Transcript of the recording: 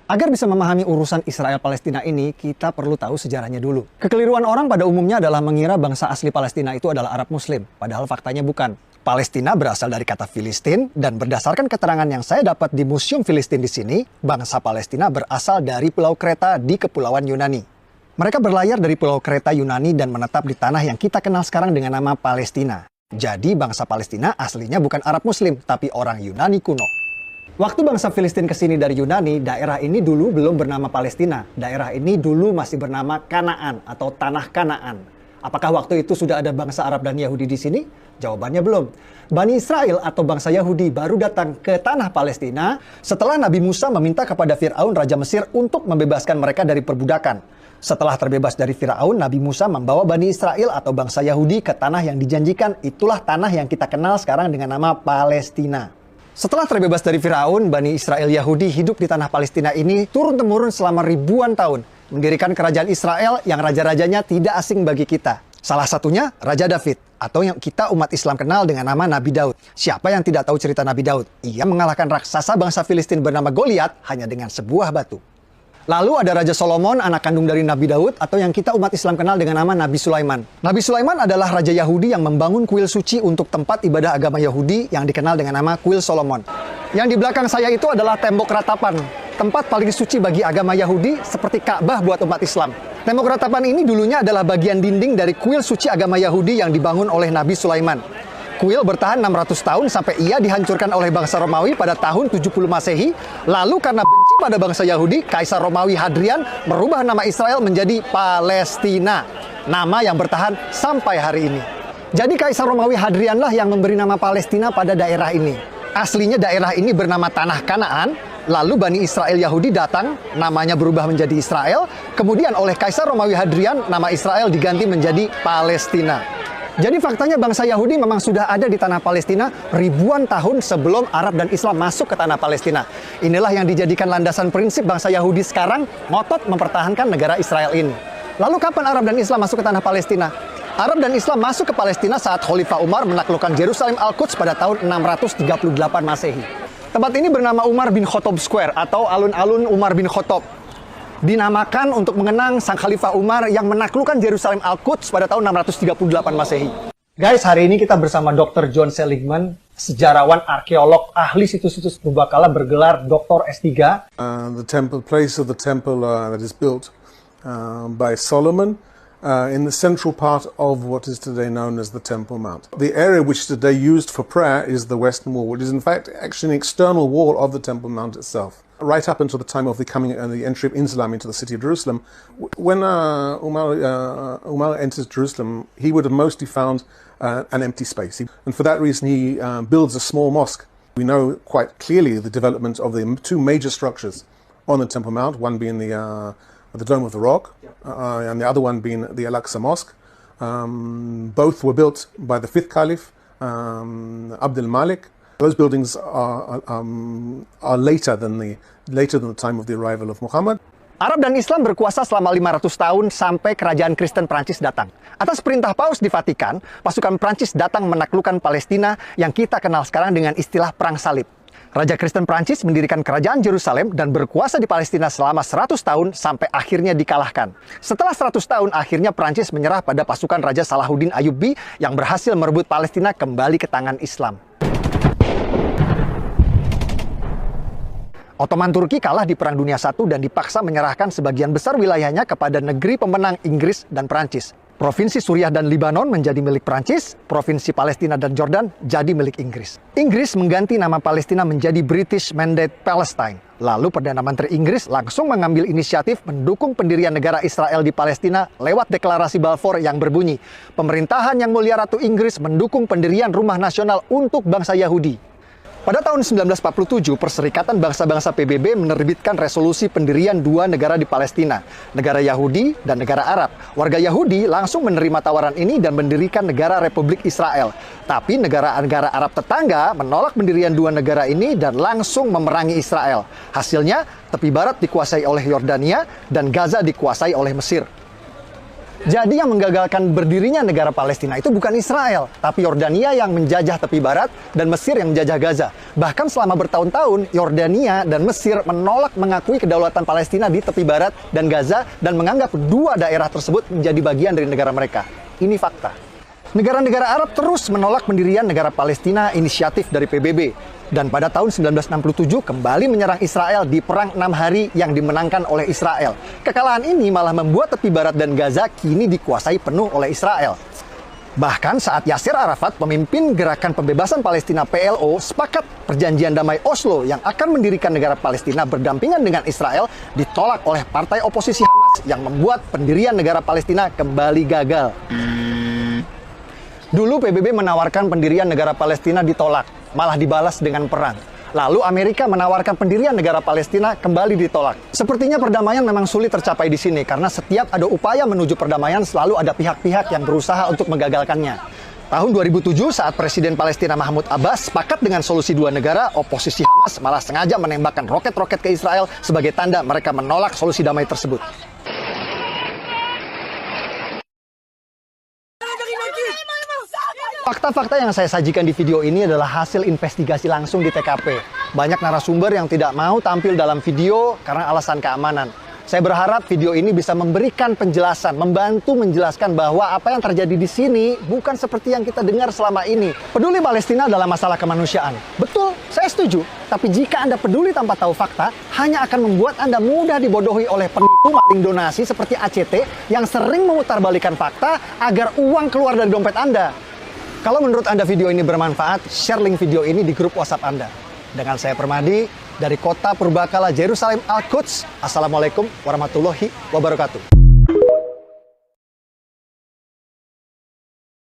Agar bisa memahami urusan Israel-Palestina ini, kita perlu tahu sejarahnya dulu. Kekeliruan orang pada umumnya adalah mengira bangsa asli Palestina itu adalah Arab Muslim, padahal faktanya bukan. Palestina berasal dari kata Filistin, dan berdasarkan keterangan yang saya dapat di Museum Filistin di sini, bangsa Palestina berasal dari Pulau Kreta di Kepulauan Yunani. Mereka berlayar dari Pulau Kreta Yunani dan menetap di tanah yang kita kenal sekarang dengan nama Palestina. Jadi bangsa Palestina aslinya bukan Arab Muslim, tapi orang Yunani kuno. Waktu bangsa Filistin kesini dari Yunani, daerah ini dulu belum bernama Palestina. Daerah ini dulu masih bernama Kanaan atau Tanah Kanaan. Apakah waktu itu sudah ada bangsa Arab dan Yahudi di sini? Jawabannya belum. Bani Israel atau bangsa Yahudi baru datang ke tanah Palestina setelah Nabi Musa meminta kepada Fir'aun Raja Mesir untuk membebaskan mereka dari perbudakan. Setelah terbebas dari Fir'aun, Nabi Musa membawa Bani Israel atau bangsa Yahudi ke tanah yang dijanjikan. Itulah tanah yang kita kenal sekarang dengan nama Palestina. Setelah terbebas dari Fir'aun, Bani Israel Yahudi hidup di tanah Palestina ini turun-temurun selama ribuan tahun, mendirikan kerajaan Israel yang raja-rajanya tidak asing bagi kita. Salah satunya Raja David, atau yang kita umat Islam kenal dengan nama Nabi Daud. Siapa yang tidak tahu cerita Nabi Daud? Ia mengalahkan raksasa bangsa Filistin bernama Goliat hanya dengan sebuah batu. Lalu ada Raja Solomon, anak kandung dari Nabi Daud, atau yang kita umat Islam kenal dengan nama Nabi Sulaiman. Nabi Sulaiman adalah Raja Yahudi yang membangun kuil suci untuk tempat ibadah agama Yahudi yang dikenal dengan nama Kuil Solomon. Yang di belakang saya itu adalah tembok ratapan, tempat paling suci bagi agama Yahudi seperti Ka'bah buat umat Islam. Tembok ratapan ini dulunya adalah bagian dinding dari kuil suci agama Yahudi yang dibangun oleh Nabi Sulaiman. Kuil bertahan 600 tahun sampai ia dihancurkan oleh bangsa Romawi pada tahun 70 Masehi. Lalu karena benci pada bangsa Yahudi, Kaisar Romawi Hadrian merubah nama Israel menjadi Palestina. Nama yang bertahan sampai hari ini. Jadi Kaisar Romawi Hadrian lah yang memberi nama Palestina pada daerah ini. Aslinya daerah ini bernama Tanah Kanaan. Lalu Bani Israel Yahudi datang, namanya berubah menjadi Israel. Kemudian oleh Kaisar Romawi Hadrian, nama Israel diganti menjadi Palestina. Jadi faktanya bangsa Yahudi memang sudah ada di tanah Palestina ribuan tahun sebelum Arab dan Islam masuk ke tanah Palestina. Inilah yang dijadikan landasan prinsip bangsa Yahudi sekarang ngotot mempertahankan negara Israel ini. Lalu kapan Arab dan Islam masuk ke tanah Palestina? Arab dan Islam masuk ke Palestina saat Khalifah Umar menaklukkan Yerusalem Al-Quds pada tahun 638 Masehi. Tempat ini bernama Umar bin Khattab Square atau alun-alun Umar bin Khattab. Dinamakan untuk mengenang sang Khalifah Umar yang menaklukkan Yerusalem Al-Quds pada tahun 638 Masehi. Guys, hari ini kita bersama Dr. John Seligman, sejarawan, arkeolog, ahli situs-situs purbakala bergelar Dr. S3. The place of the temple that is built by Solomon in the central part of what is today known as the Temple Mount. The area which today used for prayer is the Western Wall, which is in fact actually an external wall of the Temple Mount itself. Right up until the time of the entry of Islam into the city of Jerusalem, when Umar enters Jerusalem, he would have mostly found an empty space. And for that reason, he builds a small mosque. We know quite clearly the development of the two major structures on the Temple Mount, one being the Dome of the Rock, and the other one being the Al-Aqsa Mosque. Both were built by the fifth Caliph, Abdul Malik. Those buildings are later than the time of the arrival of Muhammad. Arab dan Islam berkuasa selama 500 tahun sampai kerajaan Kristen Prancis datang. Atas perintah Paus di Vatikan, pasukan Prancis datang menaklukkan Palestina yang kita kenal sekarang dengan istilah Perang Salib. Raja Kristen Prancis mendirikan kerajaan Yerusalem dan berkuasa di Palestina selama 100 tahun sampai akhirnya dikalahkan. Setelah 100 tahun, akhirnya Prancis menyerah pada pasukan Raja Salahuddin Ayyubi yang berhasil merebut Palestina kembali ke tangan Islam. Ottoman Turki kalah di Perang Dunia I dan dipaksa menyerahkan sebagian besar wilayahnya kepada negeri pemenang Inggris dan Prancis. Provinsi Suriah dan Libanon menjadi milik Prancis, provinsi Palestina dan Jordan jadi milik Inggris. Inggris mengganti nama Palestina menjadi British Mandate Palestine. Lalu Perdana Menteri Inggris langsung mengambil inisiatif mendukung pendirian negara Israel di Palestina lewat deklarasi Balfour yang berbunyi, "Pemerintahan Yang Mulia Ratu Inggris mendukung pendirian rumah nasional untuk bangsa Yahudi." Pada tahun 1947, Perserikatan Bangsa-Bangsa PBB menerbitkan resolusi pendirian dua negara di Palestina, negara Yahudi dan negara Arab. Warga Yahudi langsung menerima tawaran ini dan mendirikan negara Republik Israel. Tapi negara-negara Arab tetangga menolak pendirian dua negara ini dan langsung memerangi Israel. Hasilnya, tepi barat dikuasai oleh Yordania dan Gaza dikuasai oleh Mesir. Jadi yang menggagalkan berdirinya negara Palestina itu bukan Israel, tapi Yordania yang menjajah tepi barat dan Mesir yang menjajah Gaza. Bahkan selama bertahun-tahun, Yordania dan Mesir menolak mengakui kedaulatan Palestina di tepi barat dan Gaza dan menganggap dua daerah tersebut menjadi bagian dari negara mereka. Ini fakta. Negara-negara Arab terus menolak pendirian negara Palestina inisiatif dari PBB. Dan pada tahun 1967 kembali menyerang Israel di Perang 6 Hari yang dimenangkan oleh Israel. Kekalahan ini malah membuat tepi barat dan Gaza kini dikuasai penuh oleh Israel. Bahkan saat Yasser Arafat, pemimpin Gerakan Pembebasan Palestina PLO, sepakat perjanjian damai Oslo yang akan mendirikan negara Palestina berdampingan dengan Israel ditolak oleh partai oposisi Hamas yang membuat pendirian negara Palestina kembali gagal. Dulu PBB menawarkan pendirian negara Palestina ditolak, malah dibalas dengan perang. Lalu Amerika menawarkan pendirian negara Palestina kembali ditolak. Sepertinya perdamaian memang sulit tercapai di sini karena setiap ada upaya menuju perdamaian selalu ada pihak-pihak yang berusaha untuk menggagalkannya. Tahun 2007 saat Presiden Palestina Mahmud Abbas sepakat dengan solusi dua negara, oposisi Hamas malah sengaja menembakkan roket-roket ke Israel sebagai tanda mereka menolak solusi damai tersebut. Fakta-fakta yang saya sajikan di video ini adalah hasil investigasi langsung di TKP. Banyak narasumber yang tidak mau tampil dalam video karena alasan keamanan. Saya berharap video ini bisa memberikan penjelasan, membantu menjelaskan bahwa apa yang terjadi di sini bukan seperti yang kita dengar selama ini. Peduli Palestina adalah masalah kemanusiaan. Betul, saya setuju. Tapi jika Anda peduli tanpa tahu fakta, hanya akan membuat Anda mudah dibodohi oleh penipu maling donasi seperti ACT yang sering memutarbalikkan fakta agar uang keluar dari dompet Anda. Kalau menurut Anda video ini bermanfaat, share link video ini di grup WhatsApp Anda. Dengan saya Permadi, dari kota Purbakala, Yerusalem, Al-Quds. Assalamualaikum warahmatullahi wabarakatuh.